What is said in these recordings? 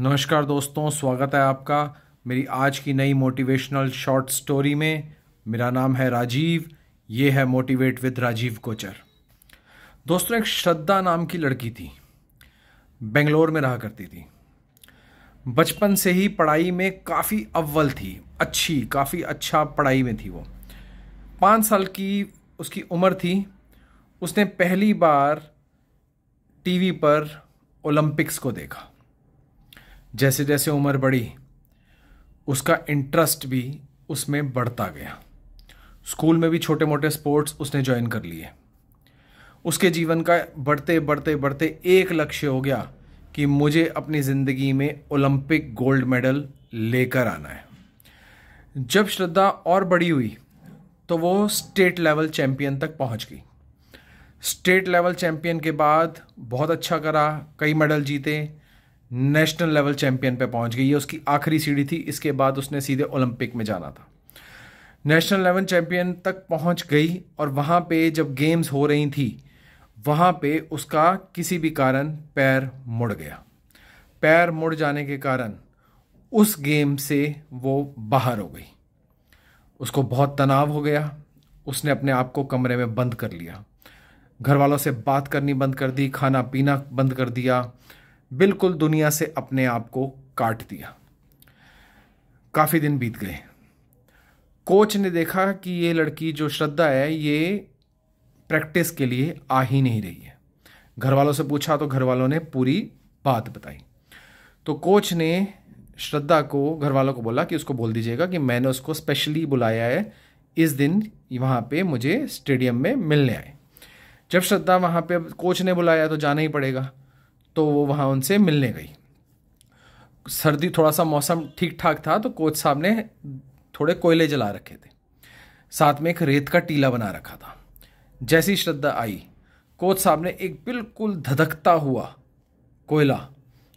नमस्कार दोस्तों, स्वागत है आपका मेरी आज की नई मोटिवेशनल शॉर्ट स्टोरी में। मेरा नाम है राजीव। ये है मोटिवेट विद राजीव कोचर। दोस्तों, एक श्रद्धा नाम की लड़की थी, बेंगलोर में रहा करती थी। बचपन से ही पढ़ाई में काफ़ी अव्वल थी, काफ़ी अच्छा पढ़ाई में थी वो। 5 साल की उसकी उम्र थी। उसने पहली बार टीवी पर ओलंपिक्स को देखा। जैसे जैसे उम्र बढ़ी, उसका इंटरेस्ट भी उसमें बढ़ता गया। स्कूल में भी छोटे मोटे स्पोर्ट्स उसने ज्वाइन कर लिए। उसके जीवन का बढ़ते बढ़ते बढ़ते एक लक्ष्य हो गया कि मुझे अपनी ज़िंदगी में ओलंपिक गोल्ड मेडल लेकर आना है। जब श्रद्धा और बड़ी हुई तो वो स्टेट लेवल चैंपियन तक पहुंच गई। स्टेट लेवल चैंपियन के बाद बहुत अच्छा करा, कई मेडल जीते, नेशनल लेवल चैंपियन पे पहुंच गई। ये उसकी आखिरी सीढ़ी थी। इसके बाद उसने सीधे ओलंपिक में जाना था। नेशनल लेवल चैंपियन तक पहुंच गई और वहाँ पे जब गेम्स हो रही थी, वहाँ पे उसका किसी भी कारण पैर मुड़ गया। पैर मुड़ जाने के कारण उस गेम से वो बाहर हो गई। उसको बहुत तनाव हो गया। उसने अपने आप को कमरे में बंद कर लिया, घर वालों से बात करनी बंद कर दी, खाना पीना बंद कर दिया, बिल्कुल दुनिया से अपने आप को काट दिया। काफ़ी दिन बीत गए। कोच ने देखा कि ये लड़की जो श्रद्धा है, ये प्रैक्टिस के लिए आ ही नहीं रही है। घर वालों से पूछा तो घर वालों ने पूरी बात बताई। तो कोच ने श्रद्धा को, घर वालों को बोला कि उसको बोल दीजिएगा कि मैंने उसको स्पेशली बुलाया है, इस दिन वहाँ पे मुझे स्टेडियम में मिलने आए। जब श्रद्धा वहाँ पे, कोच ने बुलाया तो जाना ही पड़ेगा, तो वो वहाँ उनसे मिलने गई। सर्दी, थोड़ा सा मौसम ठीक ठाक था, तो कोच साहब ने थोड़े कोयले जला रखे थे, साथ में एक रेत का टीला बना रखा था। जैसी श्रद्धा आई, कोच साहब ने एक बिल्कुल धधकता हुआ कोयला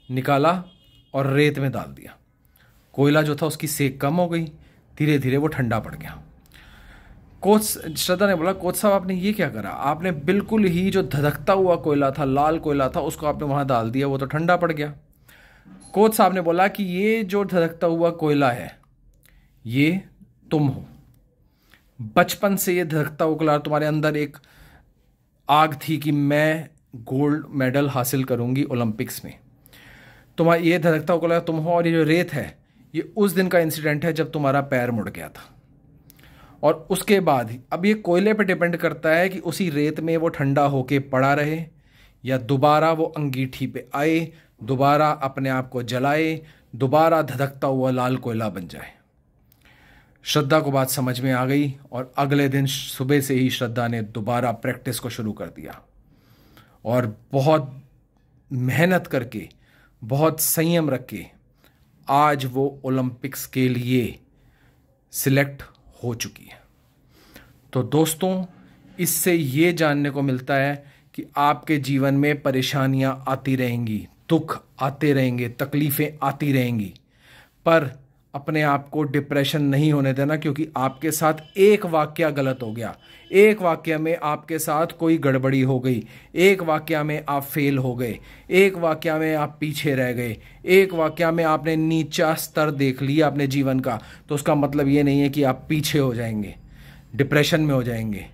निकाला और रेत में डाल दिया। कोयला जो था उसकी सेक कम हो गई, धीरे धीरे वो ठंडा पड़ गया। कोच, श्रद्धा ने बोला, कोच साहब आपने ये क्या करा? आपने बिल्कुल ही जो धधकता हुआ कोयला था, लाल कोयला था, उसको आपने वहाँ डाल दिया, वो तो ठंडा पड़ गया। कोच साहब ने बोला कि ये जो धधकता हुआ कोयला है, ये तुम हो। बचपन से ये धधकता हुआ कोयला, तुम्हारे अंदर एक आग थी कि मैं गोल्ड मेडल हासिल करूंगी ओलंपिक्स में। तुम्हारा ये धधकता हुआ कोयला तुम हो, और ये जो रेत है, ये उस दिन का इंसिडेंट है जब तुम्हारा पैर मुड़ गया था। और उसके बाद अब ये कोयले पे डिपेंड करता है कि उसी रेत में वो ठंडा होके पड़ा रहे या दोबारा वो अंगीठी पे आए, दोबारा अपने आप को जलाए, दोबारा धधकता हुआ लाल कोयला बन जाए। श्रद्धा को बात समझ में आ गई और अगले दिन सुबह से ही श्रद्धा ने दोबारा प्रैक्टिस को शुरू कर दिया और बहुत मेहनत करके, बहुत संयम रख के आज वो ओलंपिक्स के लिए सिलेक्ट हो चुकी है। तो दोस्तों, इससे ये जानने को मिलता है कि आपके जीवन में परेशानियां आती रहेंगी, दुख आते रहेंगे, तकलीफ़ें आती रहेंगी, पर अपने आप को डिप्रेशन नहीं होने देना, क्योंकि आपके साथ एक वाकया गलत हो गया, एक वाकया में आपके साथ कोई गड़बड़ी हो गई, एक वाकया में आप फेल हो गए, एक वाकया में आप पीछे रह गए, एक वाकया में आपने नीचा स्तर देख लिया अपने जीवन का, तो उसका मतलब ये नहीं है कि आप पीछे हो जाएंगे, डिप्रेशन में हो जाएंगे।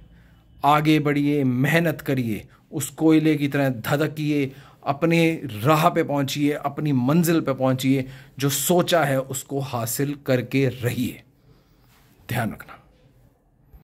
आगे बढ़िए, मेहनत करिए, उस कोयले की तरह धधकिए, अपने राह पे पहुंचिए, अपनी मंजिल पे पहुंचिए, जो सोचा है उसको हासिल करके रहिए। ध्यान रखना।